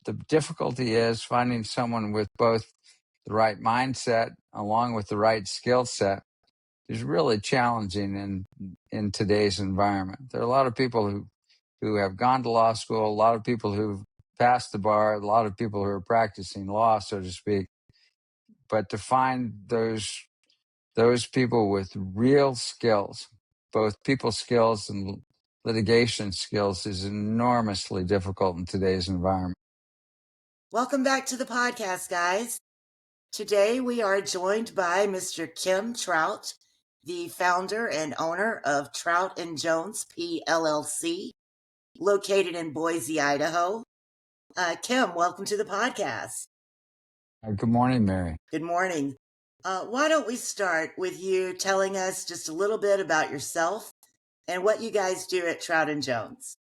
the difficulty is finding someone with both the right mindset along with the right skill set is really challenging in today's environment. There are a lot of people who have gone to law school, a lot of people who've passed the bar, a lot of people who are practicing law, so to speak. But to find those people with real skills, both people skills and litigation skills, is enormously difficult in today's environment. Welcome back to the podcast, guys. Today we are joined by Mr. Kim Trout, the founder and owner of Trout and Jones PLLC, located in Boise, Idaho. Kim, welcome to the podcast. Good morning, Mary. Good morning. Why don't we start with you telling us just a little bit about yourself and what you guys do at Trout and Jones?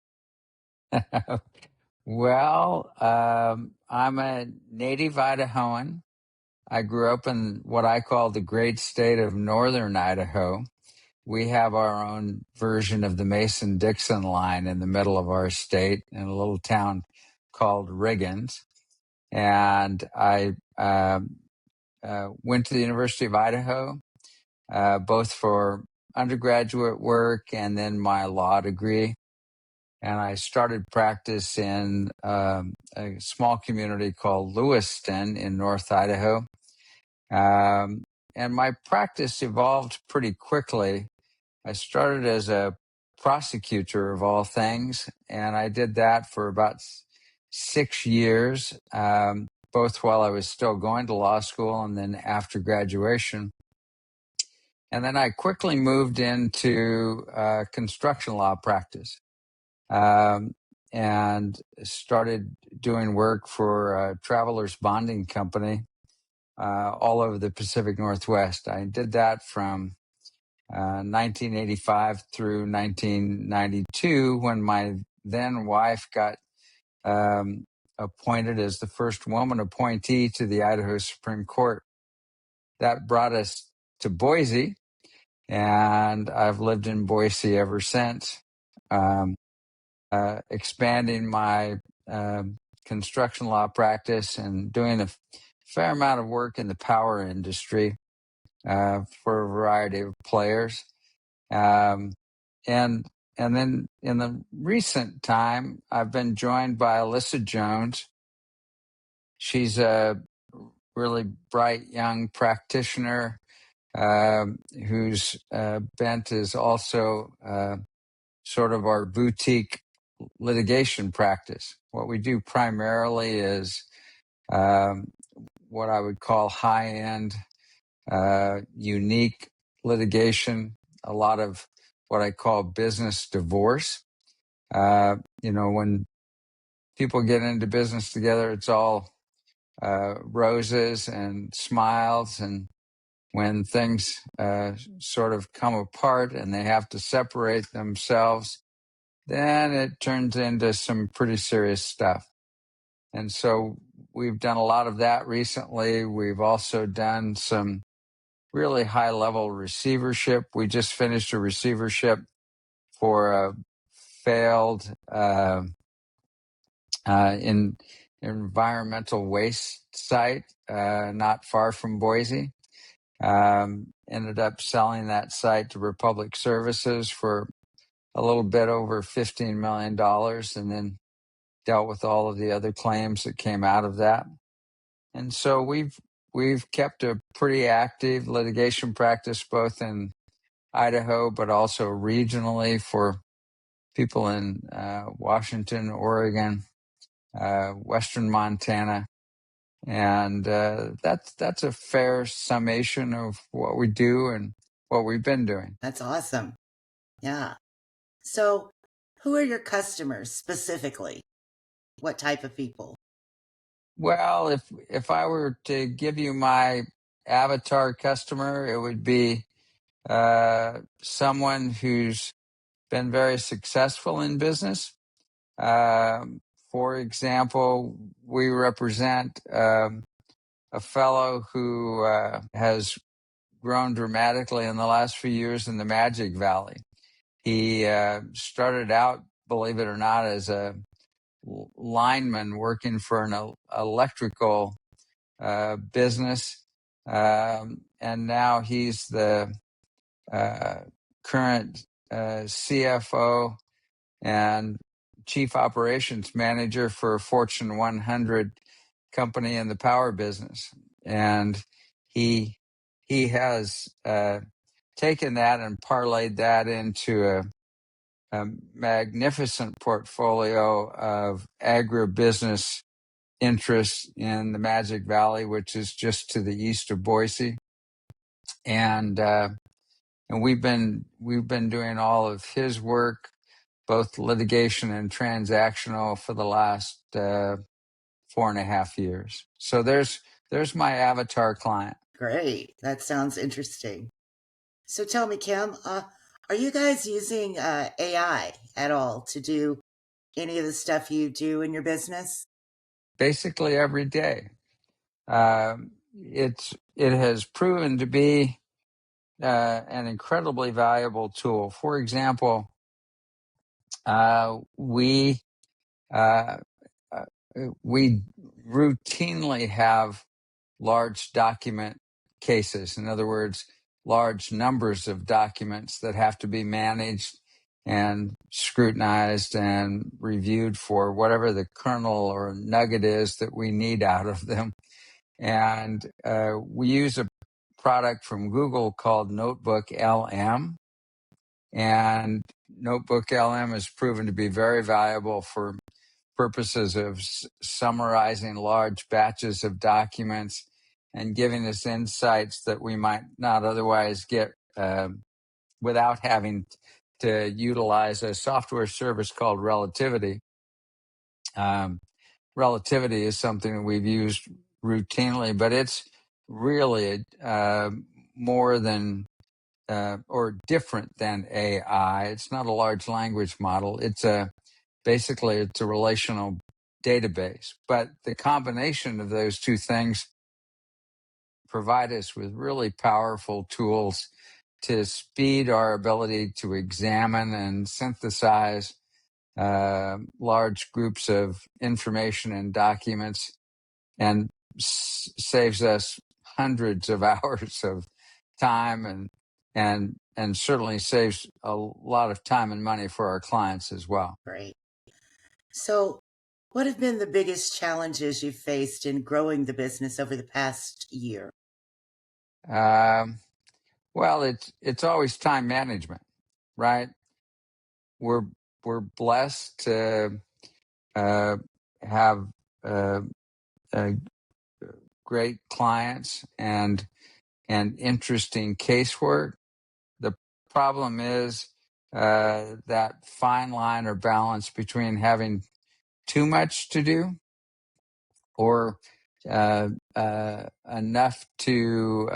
Well, I'm a native Idahoan. I grew up in what I call the great state of northern Idaho. We have our own version of the Mason-Dixon line in the middle of our state in a little town called Riggins. And I went to the University of Idaho, both for undergraduate work and then my law degree. And I started practice in a small community called Lewiston in North Idaho. And my practice evolved pretty quickly. I started as a prosecutor of all things, and I did that for about 6 years, both while I was still going to law school and then after graduation. And then I quickly moved into construction law practice and started doing work for Travelers Bonding Company all over the Pacific Northwest. I did that from 1985 through 1992 when my then wife got appointed as the first woman appointee to the Idaho Supreme Court. That brought us to Boise, and I've lived in Boise ever since, expanding my construction law practice and doing a fair amount of work in the power industry for a variety of players. And then in the recent time, I've been joined by Alyssa Jones. She's a really bright young practitioner whose bent is also sort of our boutique litigation practice. What we do primarily is what I would call high-end, unique litigation, a lot of what I call business divorce. When people get into business together, it's all roses and smiles. And when things sort of come apart and they have to separate themselves, then it turns into some pretty serious stuff. And so we've done a lot of that recently. We've also done some really high-level receivership. We just finished a receivership for a failed environmental waste site not far from Boise. Ended up selling that site to Republic Services for a little bit over $15 million, and then dealt with all of the other claims that came out of that. And so we've kept a pretty active litigation practice both in Idaho, but also regionally for people in Washington, Oregon, Western Montana. And that's a fair summation of what we do and what we've been doing. That's awesome. Yeah. So, who are your customers specifically? What type of people? Well, if I were to give you my avatar customer, it would be someone who's been very successful in business. For example, we represent a fellow who has grown dramatically in the last few years in the Magic Valley. He started out, believe it or not, as a lineman working for an electrical business, and now he's the current CFO and chief operations manager for a Fortune 100 company in the power business. And he has taken that and parlayed that into a magnificent portfolio of agribusiness interests in the Magic Valley, which is just to the east of Boise. And we've been doing all of his work, both litigation and transactional, for the last 4.5 years. So there's my avatar client. Great. That sounds interesting. So tell me, Kim, are you guys using AI at all to do any of the stuff you do in your business? Basically every day. It has proven to be an incredibly valuable tool. For example, we routinely have large document cases. In other words, large numbers of documents that have to be managed and scrutinized and reviewed for whatever the kernel or nugget is that we need out of them. And we use a product from Google called Notebook LM. And Notebook LM has proven to be very valuable for purposes of summarizing large batches of documents and giving us insights that we might not otherwise get without having to utilize a software service called Relativity. Relativity is something that we've used routinely, but it's really more than or different than AI. It's not a large language model. Basically it's a relational database. But the combination of those two things provide us with really powerful tools to speed our ability to examine and synthesize large groups of information and documents, and saves us hundreds of hours of time, and certainly saves a lot of time and money for our clients as well. Great. So, what have been the biggest challenges you've faced in growing the business over the past year? Well, it's always time management, right? We're blessed to have uh, uh, great clients and interesting casework. The problem is that fine line or balance between having too much to do or enough to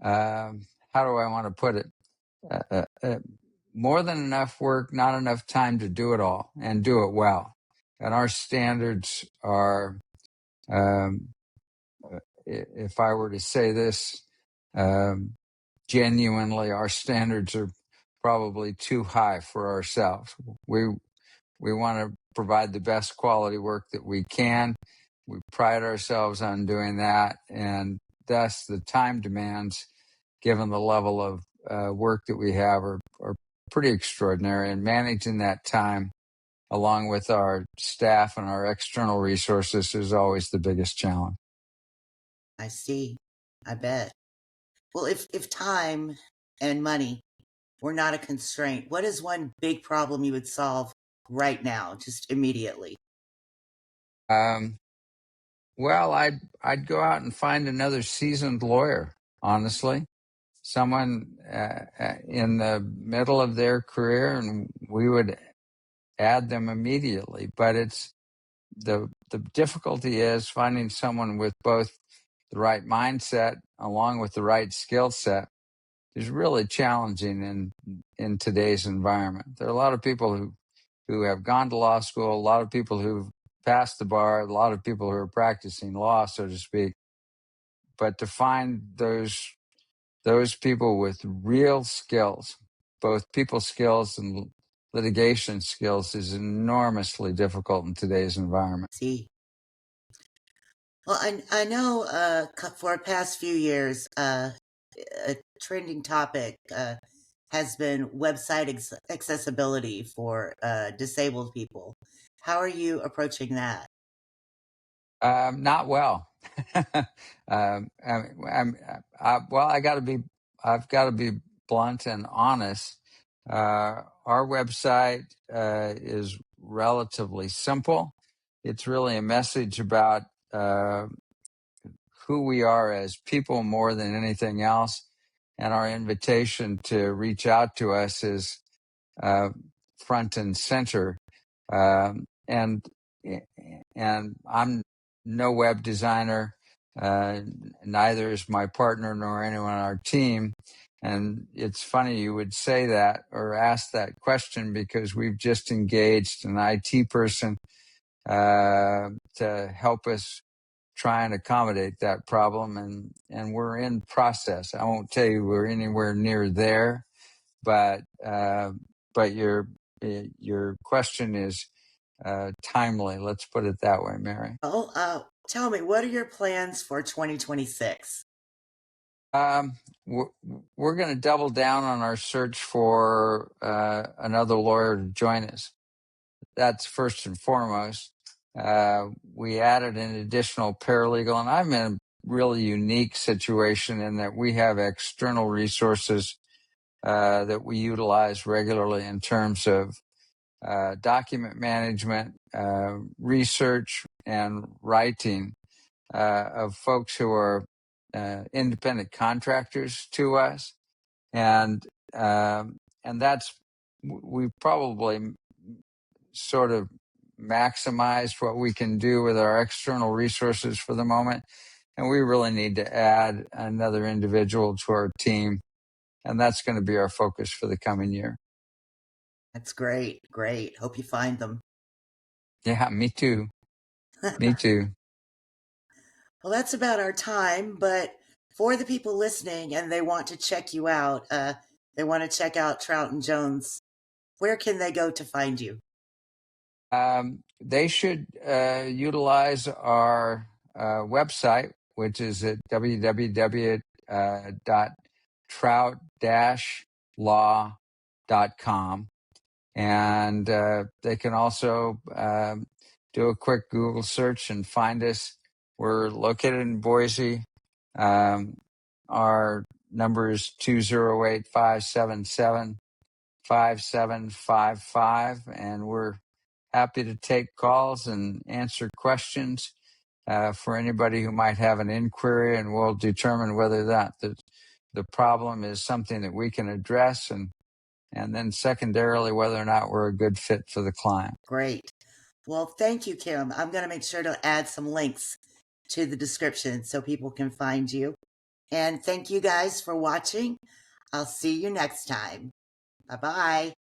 how do I want to put it? More than enough work, not enough time to do it all and do it well. And our standards are, um, if I were to say this genuinely, our standards are probably too high for ourselves. We want to provide the best quality work that we can. We pride ourselves on doing that, and thus the time demands, given the level of work that we have, are pretty extraordinary. And managing that time, along with our staff and our external resources, is always the biggest challenge. I see. I bet. Well, if time and money were not a constraint, what is one big problem you would solve right now, just immediately? Well, I'd go out and find another seasoned lawyer, honestly, someone in the middle of their career, and we would add them immediately. But it's the difficulty is finding someone with both the right mindset along with the right skill set is really challenging in today's environment. There are a lot of people who have gone to law school, a lot of people who've passed the bar, a lot of people who are practicing law, so to speak. But to find those people with real skills, both people skills and litigation skills is enormously difficult in today's environment. See, well, I know for the past few years, a trending topic has been website accessibility for disabled people. How are you approaching that? Not well. Well, I've got to be blunt and honest. Our website is relatively simple. It's really a message about who we are as people more than anything else. And our invitation to reach out to us is front and center. Um, and and I'm no web designer. Neither is my partner nor anyone on our team. And it's funny you would say that or ask that question because we've just engaged an IT person to help us try and accommodate that problem. And we're in process. I won't tell you we're anywhere near there, but your question is timely. Let's put it that way, Mary. Oh, tell me, what are your plans for 2026? We're going to double down on our search for another lawyer to join us. That's first and foremost. We added an additional paralegal, and I'm in a really unique situation in that we have external resources that we utilize regularly in terms of document management, research, and writing of folks who are independent contractors to us, and that's we probably sort of maximized what we can do with our external resources for the moment, and we really need to add another individual to our team, and that's going to be our focus for the coming year. That's great. Great. Hope you find them. Yeah, me too. Me too. Well, that's about our time, but for the people listening and they want to check you out, they want to check out Trout and Jones, where can they go to find you? They should utilize our website, which is at www.trout-law.com. And they can also do a quick Google search and find us. We're located in Boise. Our number is 208-577-5755, and we're happy to take calls and answer questions for anybody who might have an inquiry, and we'll determine whether the problem is something that we can address, and then secondarily, whether or not we're a good fit for the client. Great. Well, thank you, Kim. I'm going to make sure to add some links to the description so people can find you. And thank you guys for watching. I'll see you next time. Bye-bye.